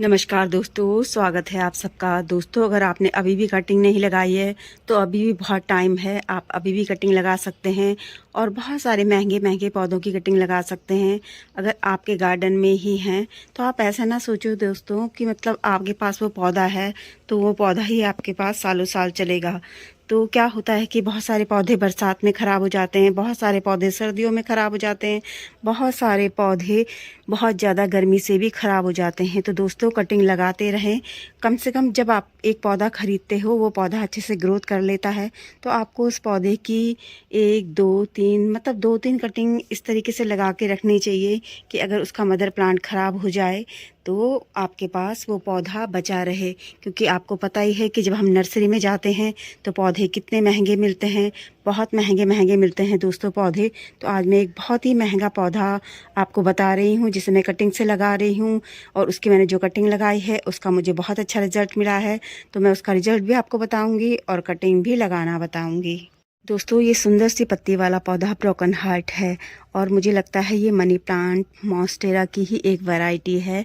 नमस्कार दोस्तों, स्वागत है आप सबका। दोस्तों, अगर आपने अभी भी कटिंग नहीं लगाई है तो अभी भी बहुत टाइम है। आप अभी भी कटिंग लगा सकते हैं और बहुत सारे महंगे महंगे पौधों की कटिंग लगा सकते हैं। अगर आपके गार्डन में ही हैं तो आप ऐसा ना सोचो दोस्तों कि मतलब आपके पास वो पौधा है तो वो पौधा ही आपके पास सालों साल चलेगा। तो क्या होता है कि बहुत सारे पौधे बरसात में ख़राब हो जाते हैं, बहुत सारे पौधे सर्दियों में ख़राब हो जाते हैं, बहुत सारे पौधे बहुत ज़्यादा गर्मी से भी ख़राब हो जाते हैं। तो दोस्तों, कटिंग लगाते रहें। कम से कम जब आप एक पौधा ख़रीदते हो वो पौधा अच्छे से ग्रोथ कर लेता है तो आपको उस पौधे की 1 2 3 मतलब 2 3 कटिंग इस तरीके से लगा के रखनी चाहिए कि अगर उसका मदर प्लांट ख़राब हो जाए तो आपके पास वो पौधा बचा रहे। क्योंकि आपको पता ही है कि जब हम नर्सरी में जाते हैं तो पौधे कितने महंगे मिलते हैं, बहुत महंगे महंगे मिलते हैं दोस्तों पौधे। तो आज मैं एक बहुत ही महंगा पौधा आपको बता रही हूँ जिसे मैं कटिंग से लगा रही हूँ, और उसकी मैंने जो कटिंग लगाई है उसका मुझे बहुत अच्छा रिजल्ट मिला है। तो मैं उसका रिजल्ट भी आपको बताऊँगी और कटिंग भी लगाना बताऊँगी। दोस्तों, ये सुंदर सी पत्ती वाला पौधा ब्रोकन हार्ट है और मुझे लगता है ये मनी प्लांट मॉन्स्टेरा की ही एक वैरायटी है।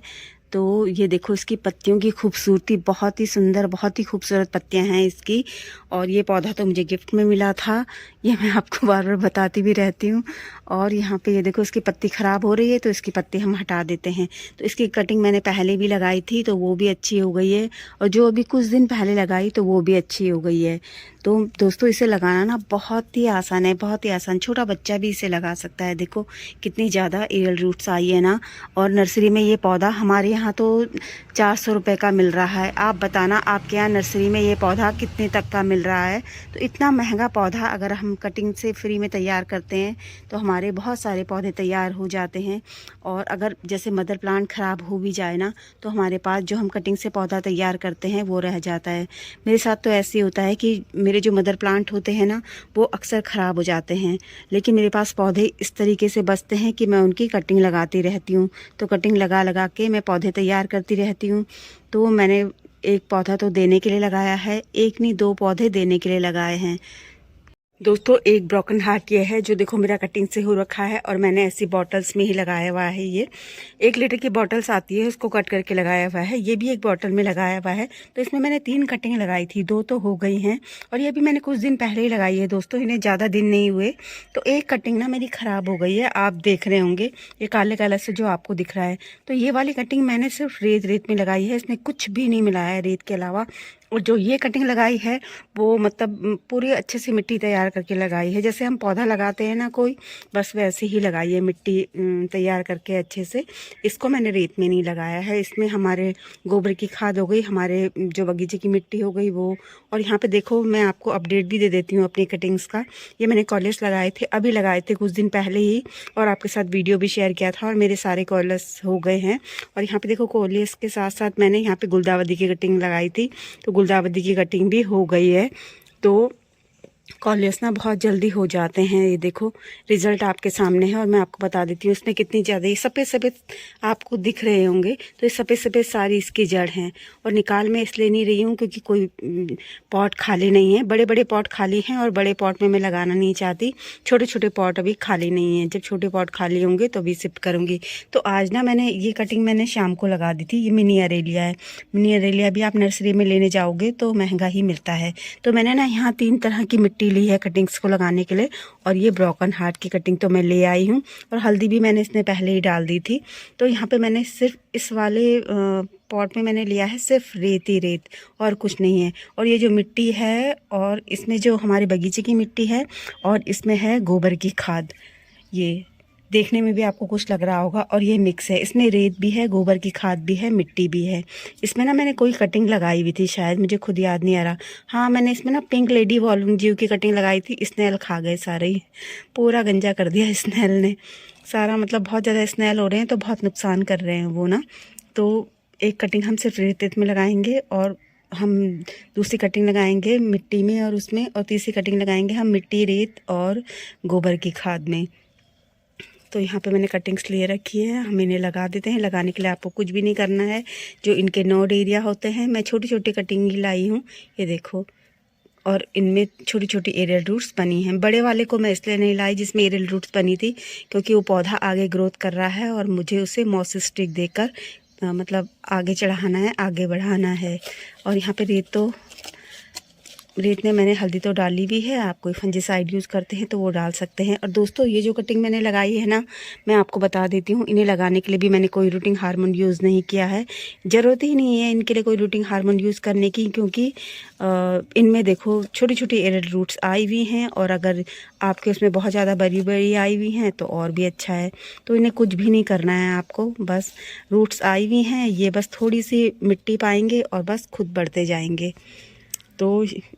तो ये देखो, इसकी पत्तियों की खूबसूरती बहुत ही सुंदर, बहुत ही खूबसूरत पत्तियां हैं इसकी। और ये पौधा तो मुझे गिफ्ट में मिला था, ये मैं आपको बार बार बताती भी रहती हूँ। और यहाँ पे ये देखो, इसकी पत्ती ख़राब हो रही है तो इसकी पत्ती हम हटा देते हैं। तो इसकी कटिंग मैंने पहले भी लगाई थी तो वो भी अच्छी हो गई है, और जो अभी कुछ दिन पहले लगाई तो वो भी अच्छी हो गई है। तो दोस्तों, इसे लगाना ना बहुत ही आसान है, बहुत ही आसान। छोटा बच्चा भी इसे लगा सकता है। देखो कितनी ज़्यादा एरियल रूट्स आई है ना। और नर्सरी में ये पौधा हमारे यहाँ तो 400 रुपये का मिल रहा है। आप बताना आपके यहाँ नर्सरी में ये पौधा कितने तक का मिल रहा है। तो इतना महंगा पौधा अगर हम कटिंग से फ्री में तैयार करते हैं तो हमारे बहुत सारे पौधे तैयार हो जाते हैं। और अगर जैसे मदर प्लांट ख़राब हो भी जाए ना तो हमारे पास जो हम कटिंग से पौधा तैयार करते हैं वो रह जाता है। मेरे साथ तो ऐसे होता है कि मेरे जो मदर प्लांट होते हैं ना वो अक्सर ख़राब हो जाते हैं, लेकिन मेरे पास पौधे इस तरीके से बचते हैं कि मैं उनकी कटिंग लगाती रहती हूँ। तो कटिंग लगा लगा के मैं पौधे तैयार करती रहती हूँ। तो मैंने एक पौधा तो देने के लिए लगाया है, एक नहीं 2 पौधे देने के लिए लगाए हैं। दोस्तों, एक ब्रोकन हार्ट ये है जो देखो मेरा कटिंग से हो रखा है, और मैंने ऐसी बॉटल्स में ही लगाया हुआ है। ये 1 लीटर की बॉटल्स आती है, उसको कट करके लगाया हुआ है। ये भी एक बॉटल में लगाया हुआ है। तो इसमें मैंने 3 कटिंग लगाई थी, 2 तो हो गई हैं और ये भी मैंने कुछ दिन पहले ही लगाई है दोस्तों, इन्हें ज़्यादा दिन नहीं हुए। तो एक कटिंग ना मेरी ख़राब हो गई है, आप देख रहे होंगे ये काले कलर से जो आपको दिख रहा है। तो ये वाली कटिंग मैंने सिर्फ रेत रेत में लगाई है, इसमें कुछ भी नहीं मिलाया है रेत के अलावा। और जो ये कटिंग लगाई है वो मतलब पूरी अच्छे से मिट्टी तैयार करके लगाई है, जैसे हम पौधा लगाते हैं ना कोई, बस वैसे ही लगाई है मिट्टी तैयार करके अच्छे से। इसको मैंने रेत में नहीं लगाया है, इसमें हमारे गोबर की खाद हो गई, हमारे जो बगीचे की मिट्टी हो गई वो। और यहाँ पे देखो, मैं आपको अपडेट भी दे देती हूँ अपनी कटिंग्स का। ये मैंने कॉलेज लगाए थे, अभी लगाए थे कुछ दिन पहले ही, और आपके साथ वीडियो भी शेयर किया था, और मेरे सारे कॉलेज हो गए हैं। और यहाँ पे देखो, कॉलेज के साथ साथ मैंने यहाँ पे गुलदावदी की कटिंग लगाई थी, तो गुलदावदी की कटिंग भी हो गई है। तो कॉलेज ना बहुत जल्दी हो जाते हैं। ये देखो रिजल्ट आपके सामने है, और मैं आपको बता देती हूँ इसमें कितनी ज़्यादा, ये सफ़ेद सफ़ेद आपको दिख रहे होंगे, तो ये सफ़ेद सफ़ेद सारी इसकी जड़ हैं। और निकाल मैं इसलिए नहीं रही हूँ क्योंकि कोई पॉट खाली नहीं है, बड़े बड़े पॉट खाली हैं और बड़े पॉट में मैं लगाना नहीं चाहती। छोटे छोटे पॉट अभी खाली नहीं है, जब छोटे पॉट खाली होंगे तो अभी शिफ्ट करूँगी। तो आज ना मैंने ये कटिंग मैंने शाम को लगा दी थी। ये मिनी अरेलिया है, मिनी अरेलिया भी आप नर्सरी में लेने जाओगे तो महंगा ही मिलता है। तो मैंने ना यहाँ 3 तरह की मिट्टी ली है कटिंग्स को लगाने के लिए, और ये ब्रोकन हार्ट की कटिंग तो मैं ले आई हूँ, और हल्दी भी मैंने इसमें पहले ही डाल दी थी। तो यहाँ पे मैंने सिर्फ इस वाले पॉट में मैंने लिया है सिर्फ रेत ही रेत, और कुछ नहीं है। और ये जो मिट्टी है, और इसमें जो हमारे बगीचे की मिट्टी है, और इसमें है गोबर की खाद। ये देखने में भी आपको कुछ लग रहा होगा, और ये मिक्स है, इसमें रेत भी है, गोबर की खाद भी है, मिट्टी भी है। इसमें ना मैंने कोई कटिंग लगाई हुई थी, शायद मुझे खुद याद नहीं आ रहा। हाँ, मैंने इसमें ना पिंक लेडी वॉल्यूम जीव की कटिंग लगाई थी। स्नेल खा गए सारे ही, पूरा गंजा कर दिया स्नेल ने सारा, मतलब बहुत ज़्यादा स्नेल हो रहे हैं तो बहुत नुकसान कर रहे हैं वो ना। तो एक कटिंग हम सिर्फ रेत रेत में लगाएंगे, और हम दूसरी कटिंग लगाएंगे मिट्टी में और उसमें, और तीसरी कटिंग लगाएंगे हम मिट्टी, रेत और गोबर की खाद में। तो यहाँ पे मैंने कटिंग्स लिए रखी है, हम इन्हें लगा देते हैं। लगाने के लिए आपको कुछ भी नहीं करना है, जो इनके नोड एरिया होते हैं, मैं छोटी छोटी कटिंग ही लाई हूँ, ये देखो। और इनमें छोटी छोटी एरियल रूट्स बनी हैं। बड़े वाले को मैं इसलिए नहीं लाई जिसमें एरियल रूट्स बनी थी, क्योंकि वो पौधा आगे ग्रोथ कर रहा है और मुझे उसे मॉस स्टिक देकर मतलब आगे चढ़ाना है, आगे बढ़ाना है। और यहाँ पे रेत में मैंने हल्दी तो डाली भी है। आप कोई फंजीसाइड यूज़ करते हैं तो वो डाल सकते हैं। और दोस्तों ये जो कटिंग मैंने लगाई है ना, मैं आपको बता देती हूँ, इन्हें लगाने के लिए भी मैंने कोई रूटिंग हार्मोन यूज़ नहीं किया है। ज़रूरत ही नहीं है इनके लिए कोई रूटिंग हार्मोन यूज़ करने की, क्योंकि इनमें देखो छोटी छोटी एडेड रूट्स आई हुई हैं। और अगर आपके उसमें बहुत ज़्यादा बड़ी बड़ी आई हुई हैं तो और भी अच्छा है। तो इन्हें कुछ भी नहीं करना है आपको, बस रूट्स आई हुई हैं, ये बस थोड़ी सी मिट्टी पाएंगे और बस खुद बढ़ते जाएंगे। तो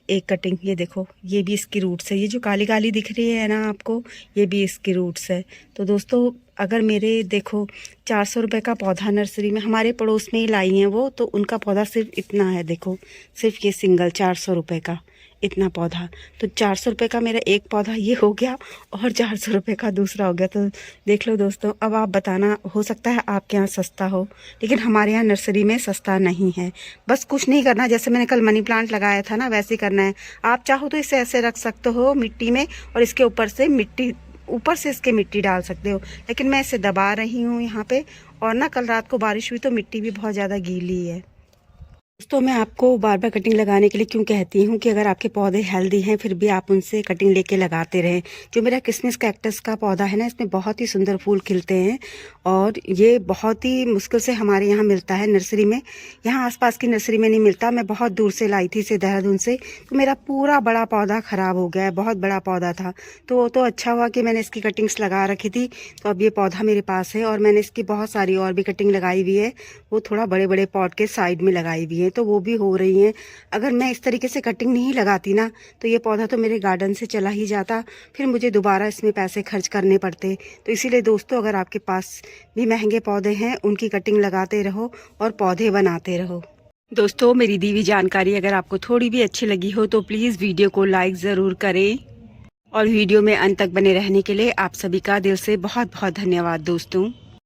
एक कटिंग ये देखो, ये भी इसकी रूट्स है। ये जो काली काली दिख रही है ना आपको, ये भी इसकी रूट्स है। तो दोस्तों अगर मेरे देखो 400 रुपये का पौधा नर्सरी में हमारे पड़ोस में ही लाई हैं वो, तो उनका पौधा सिर्फ इतना है। देखो सिर्फ ये सिंगल 400 रुपये का इतना पौधा। तो 400 रुपये का मेरा एक पौधा ये हो गया और 400 रुपये का दूसरा हो गया। तो देख लो दोस्तों, अब आप बताना, हो सकता है आपके यहाँ सस्ता हो, लेकिन हमारे यहाँ नर्सरी में सस्ता नहीं है। बस कुछ नहीं करना, जैसे मैंने कल मनी प्लांट लगाया था ना, वैसे ही करना है। आप चाहो तो इसे ऐसे रख सकते हो मिट्टी में, और इसके ऊपर से इसके मिट्टी डाल सकते हो। लेकिन मैं इसे दबा रही हूँ यहाँ पे। और ना कल रात को बारिश हुई तो मिट्टी भी बहुत ज़्यादा गीली है। दोस्तों मैं आपको बार बार कटिंग लगाने के लिए क्यों कहती हूँ कि अगर आपके पौधे हेल्दी हैं फिर भी आप उनसे कटिंग लेके लगाते रहें। जो मेरा किसमिस कैक्टस का पौधा है ना, इसमें बहुत ही सुंदर फूल खिलते हैं और ये बहुत ही मुश्किल से हमारे यहाँ मिलता है नर्सरी में। यहाँ आसपास की नर्सरी में नहीं मिलता। मैं बहुत दूर से लाई थी, से देहरादून से। तो मेरा पूरा बड़ा पौधा ख़राब हो गया है, बहुत बड़ा पौधा था। तो तो अच्छा हुआ कि मैंने इसकी कटिंग्स लगा रखी थी। तो अब ये पौधा मेरे पास है और मैंने इसकी बहुत सारी और भी कटिंग लगाई हुई है। वो थोड़ा बड़े बड़े पॉट के साइड में लगाई हुई है, तो वो भी हो रही हैं। अगर मैं इस तरीके से कटिंग नहीं लगाती ना, तो ये पौधा तो मेरे गार्डन से चला ही जाता, फिर मुझे दोबारा इसमें पैसे खर्च करने पड़ते। तो इसीलिए दोस्तों अगर आपके पास भी महंगे पौधे हैं, उनकी कटिंग लगाते रहो और पौधे बनाते रहो। दोस्तों मेरी दी हुई जानकारी अगर आपको थोड़ी भी अच्छी लगी हो तो प्लीज़ वीडियो को लाइक ज़रूर करें। और वीडियो में अंत तक बने रहने के लिए आप सभी का दिल से बहुत बहुत धन्यवाद दोस्तों।